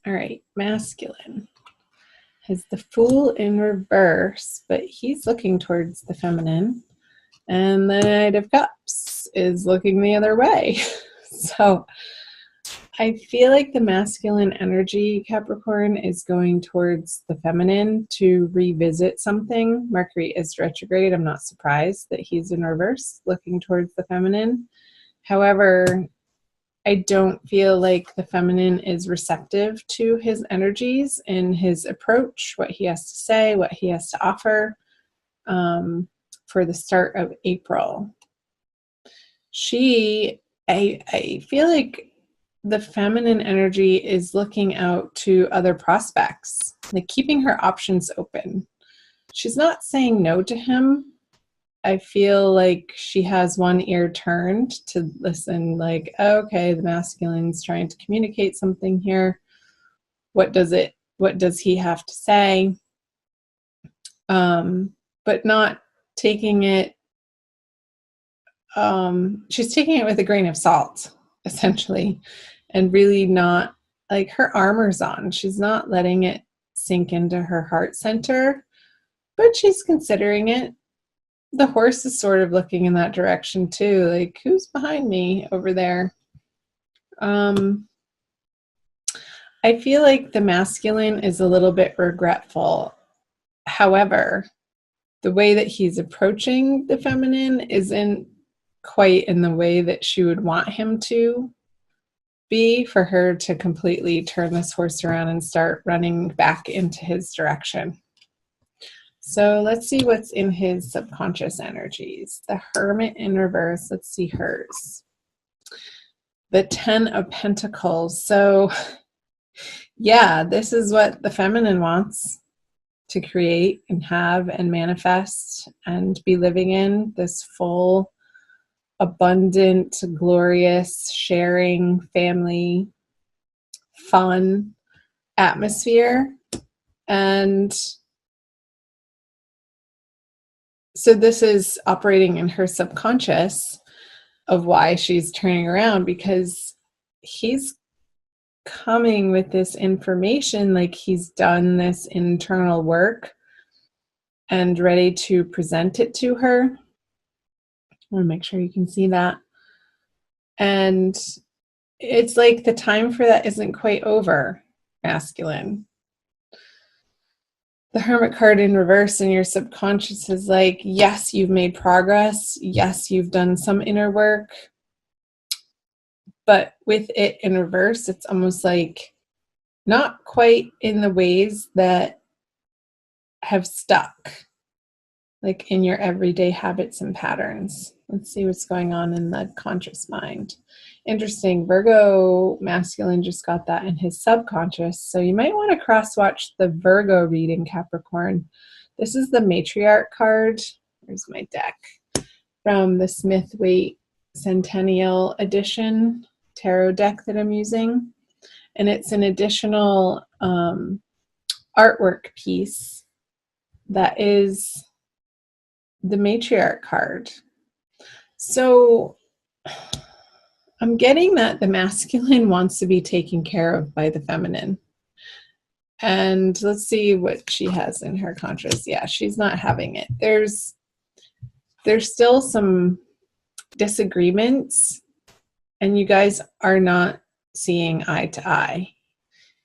All right, masculine has the Fool in reverse, but he's looking towards the feminine. And the Knight of Cups is looking the other way. So I feel like the masculine energy, Capricorn, is going towards the feminine to revisit something. Mercury is retrograde. I'm not surprised that he's in reverse, looking towards the feminine. However, I don't feel like the feminine is receptive to his energies and his approach, what he has to say, what he has to offer for the start of April. I feel like the feminine energy is looking out to other prospects, like keeping her options open. She's not saying no to him. I feel like she has one ear turned to listen, like, okay, the masculine's trying to communicate something here. What does he have to say? But not taking it, she's taking it with a grain of salt, essentially, and really not, like, her armor's on. She's not letting it sink into her heart center, but she's considering it. The horse is sort of looking in that direction too, like, who's behind me over there? I feel like the masculine is a little bit regretful. However, the way that he's approaching the feminine isn't quite in the way that she would want him to be, for her to completely turn this horse around and start running back into his direction. So let's see what's in his subconscious energies. The Hermit in reverse. Let's see hers. The 10 of Pentacles. So yeah, this is what the feminine wants to create and have and manifest and be living in, this full, abundant, glorious, sharing, family, fun atmosphere. And so this is operating in her subconscious of why she's turning around, because he's coming with this information, like he's done this internal work and ready to present it to her. I want to make sure you can see that. And it's like the time for that isn't quite over, masculine. The Hermit card in reverse in your subconscious is like, yes, you've made progress. Yes, you've done some inner work. But with it in reverse, it's almost like not quite in the ways that have stuck, like in your everyday habits and patterns. Let's see what's going on in the conscious mind. Interesting. Virgo masculine just got that in his subconscious. So you might want to cross-watch the Virgo reading, Capricorn. This is the Matriarch card. Here's my deck from the Smith-Waite Centennial Edition tarot deck that I'm using. And it's an additional artwork piece that is the Matriarch card. So I'm getting that the masculine wants to be taken care of by the feminine. And let's see what she has in her conscious. Yeah, she's not having it. There's still some disagreements, and you guys are not seeing eye to eye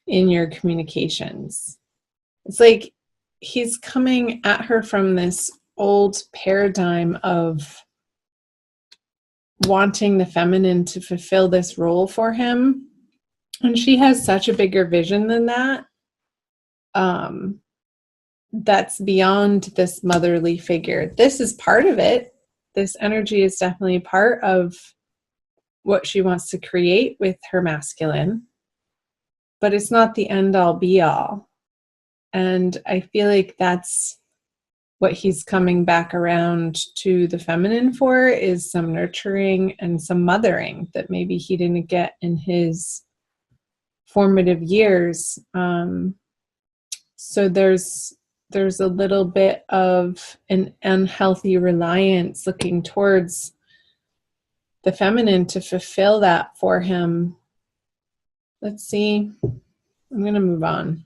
in your communications. It's like he's coming at her from this old paradigm of wanting the feminine to fulfill this role for him. And she has such a bigger vision than that. That's beyond this motherly figure. This is part of it. This energy is definitely part of what she wants to create with her masculine, but it's not the end all be all. And I feel like that's what he's coming back around to the feminine for, is some nurturing and some mothering that maybe he didn't get in his formative years. So there's a little bit of an unhealthy reliance looking towards the feminine to fulfill that for him. Let's see I'm going to move on.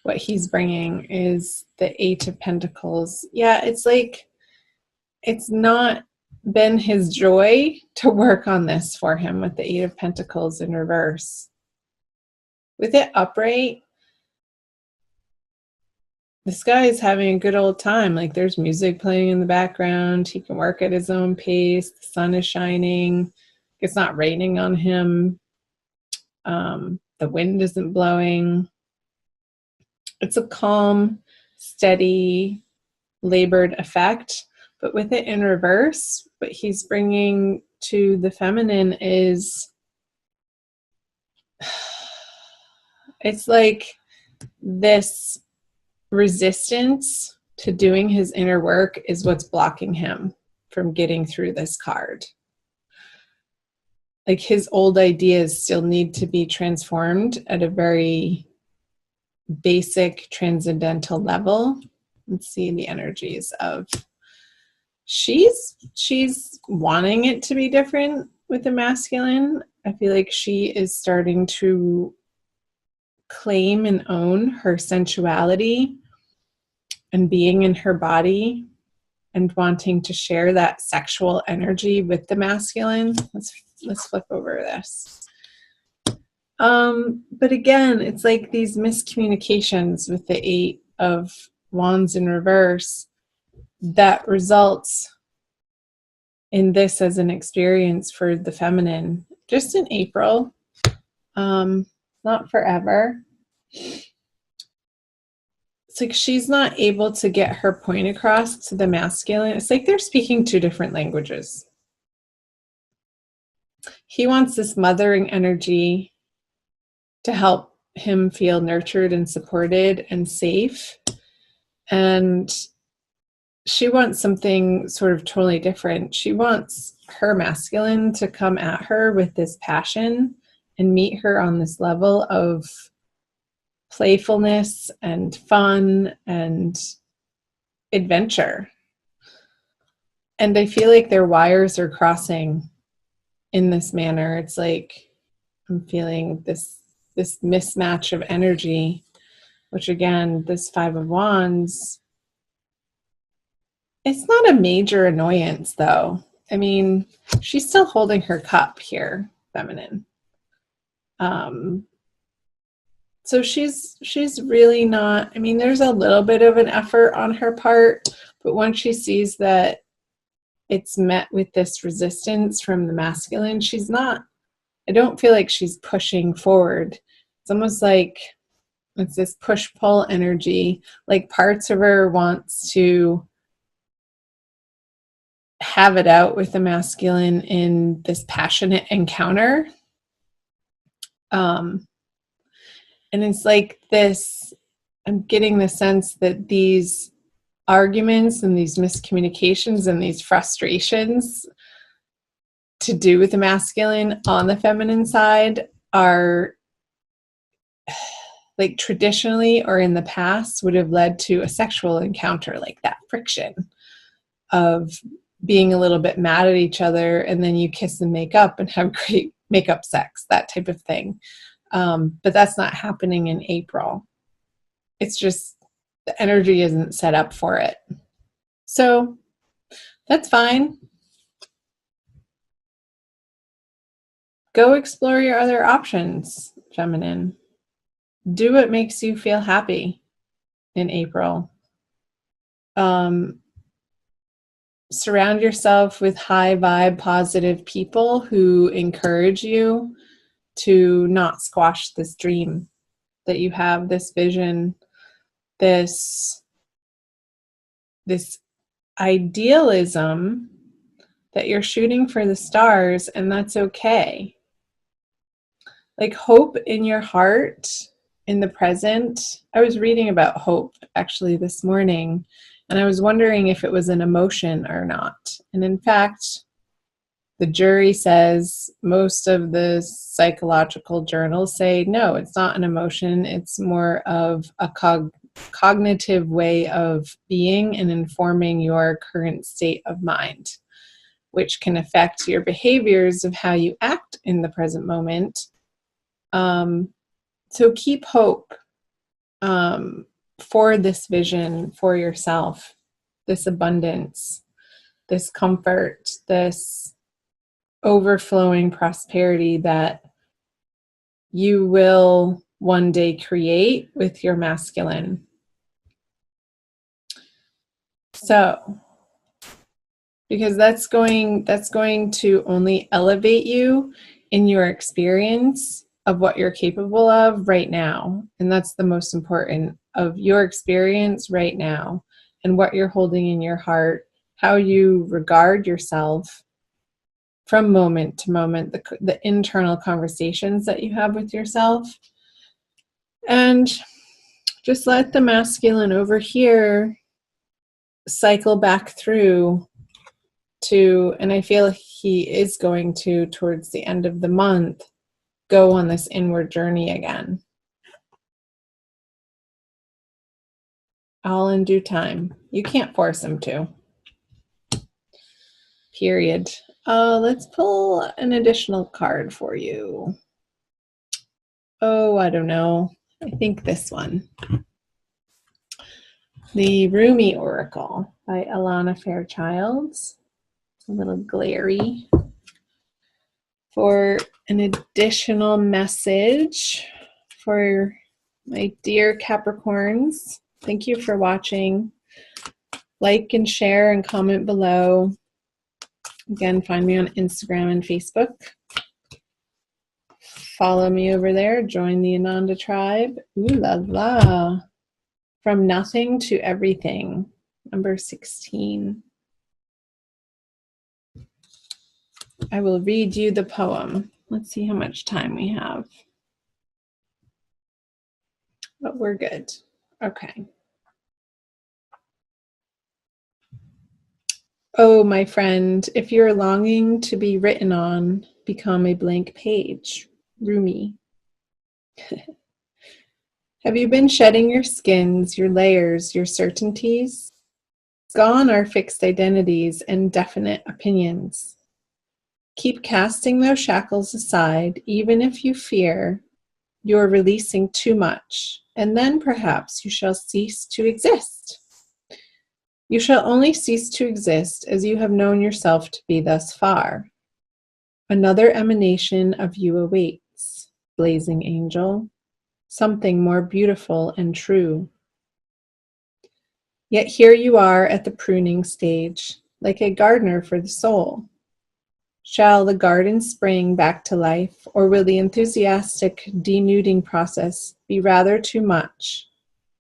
What he's bringing is the Eight of Pentacles. Yeah, it's like it's not been his joy to work on this for him with the Eight of Pentacles in reverse. With it upright, this guy is having a good old time. Like there's music playing in the background. He can work at his own pace. The sun is shining. It's not raining on him. The wind isn't blowing. It's a calm, steady, labored effect. But with it in reverse, what he's bringing to the feminine is, it's like this resistance to doing his inner work is what's blocking him from getting through this card. Like his old ideas still need to be transformed at a very basic transcendental level. Let's see the energies of, she's wanting it to be different with the masculine. I feel like she is starting to claim and own her sensuality and being in her body and wanting to share that sexual energy with the masculine. Let's flip over this. But again, it's like these miscommunications with the Eight of Wands in reverse that results in this as an experience for the feminine just in April, not forever. It's like she's not able to get her point across to the masculine. It's like they're speaking two different languages. He wants this mothering energy to help him feel nurtured and supported and safe. And she wants something sort of totally different. She wants her masculine to come at her with this passion and meet her on this level of playfulness and fun and adventure. And I feel like their wires are crossing in this manner. It's like I'm feeling this mismatch of energy, which again, this Five of Wands, it's not a major annoyance though. I mean, she's still holding her cup here, feminine. So she's really not, I mean, there's a little bit of an effort on her part, but once she sees that it's met with this resistance from the masculine, she's not, I don't feel like she's pushing forward. It's almost like it's this push-pull energy. Like parts of her wants to have it out with the masculine in this passionate encounter. And it's like this, I'm getting the sense that these arguments and these miscommunications and these frustrations to do with the masculine on the feminine side are like traditionally or in the past would have led to a sexual encounter, like that friction of being a little bit mad at each other and then you kiss and make up and have great makeup sex, that type of thing. But that's not happening in April. It's just the energy isn't set up for it. So that's fine. Go explore your other options, feminine. Do what makes you feel happy in April. Surround yourself with high vibe, positive people who encourage you to not squash this dream that you have, this vision, this idealism that you're shooting for the stars, and that's okay. Like hope in your heart, in the present. I was reading about hope actually this morning, and I was wondering if it was an emotion or not. And in fact, the jury says, most of the psychological journals say, no, it's not an emotion. It's more of a cognitive way of being and informing your current state of mind, which can affect your behaviors of how you act in the present moment, So keep hope for this vision for yourself, this abundance, this comfort, this overflowing prosperity that you will one day create with your masculine. So, because that's going to only elevate you in your experience of what you're capable of right now. And that's the most important, of your experience right now and what you're holding in your heart, how you regard yourself from moment to moment, the internal conversations that you have with yourself. And just let the masculine over here cycle back through to, and I feel he is going to, towards the end of the month, go on this inward journey again. All in due time. You can't force him to. Period. Let's pull an additional card for you. Oh, I don't know. I think this one. The Rumi Oracle by Alana Fairchild. It's a little glary. For an additional message for my dear Capricorns, thank you for watching. Like and share and comment below. Again, find me on Instagram and Facebook. Follow me over there. Join the Ananda tribe. Ooh la la. From nothing to everything. Number 16. I will read you the poem. Let's see how much time we have. But we're good. Okay. Oh, my friend, if you're longing to be written on, become a blank page. Rumi. Have you been shedding your skins, your layers, your certainties? Gone are fixed identities and definite opinions. Keep casting those shackles aside, even if you fear you're releasing too much, and then perhaps you shall cease to exist. You shall only cease to exist as you have known yourself to be thus far. Another emanation of you awaits, blazing angel, something more beautiful and true. Yet here you are at the pruning stage, like a gardener for the soul. Shall the garden spring back to life, or will the enthusiastic denuding process be rather too much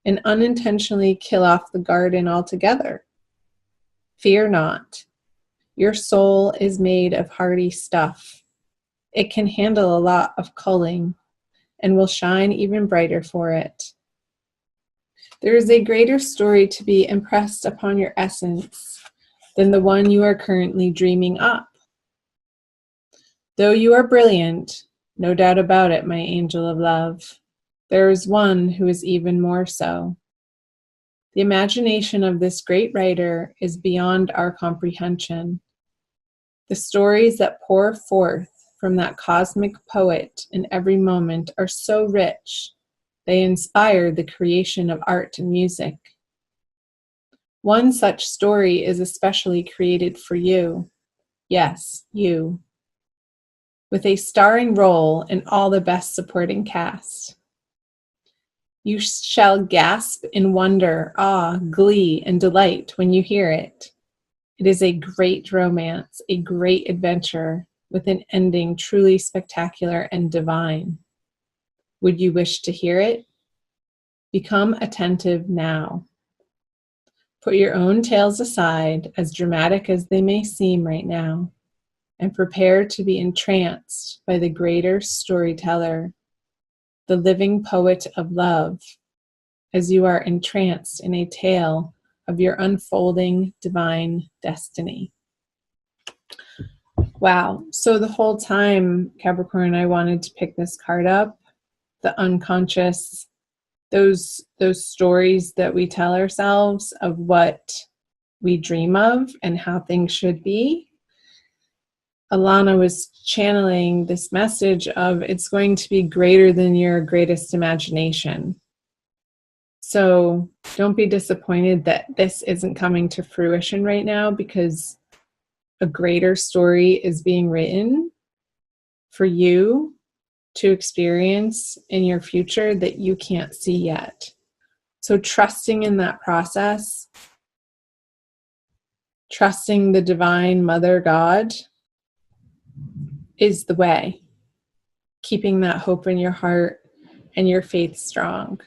and unintentionally kill off the garden altogether? Fear not. Your soul is made of hardy stuff. It can handle a lot of culling and will shine even brighter for it. There is a greater story to be impressed upon your essence than the one you are currently dreaming up. Though you are brilliant, no doubt about it, my angel of love, there is one who is even more so. The imagination of this great writer is beyond our comprehension. The stories that pour forth from that cosmic poet in every moment are so rich, they inspire the creation of art and music. One such story is especially created for you. Yes, you. With a starring role in all the best supporting cast. You shall gasp in wonder, awe, glee, and delight when you hear it. It is a great romance, a great adventure, with an ending truly spectacular and divine. Would you wish to hear it? Become attentive now. Put your own tales aside, as dramatic as they may seem right now, and prepare to be entranced by the greater storyteller, the living poet of love, as you are entranced in a tale of your unfolding divine destiny. Wow. So the whole time, Capricorn, I wanted to pick this card up, the unconscious, those stories that we tell ourselves of what we dream of and how things should be. Alana was channeling this message of it's going to be greater than your greatest imagination. So don't be disappointed that this isn't coming to fruition right now, because a greater story is being written for you to experience in your future that you can't see yet. So trusting in that process, trusting the divine Mother God is the way. Keeping that hope in your heart and your faith strong.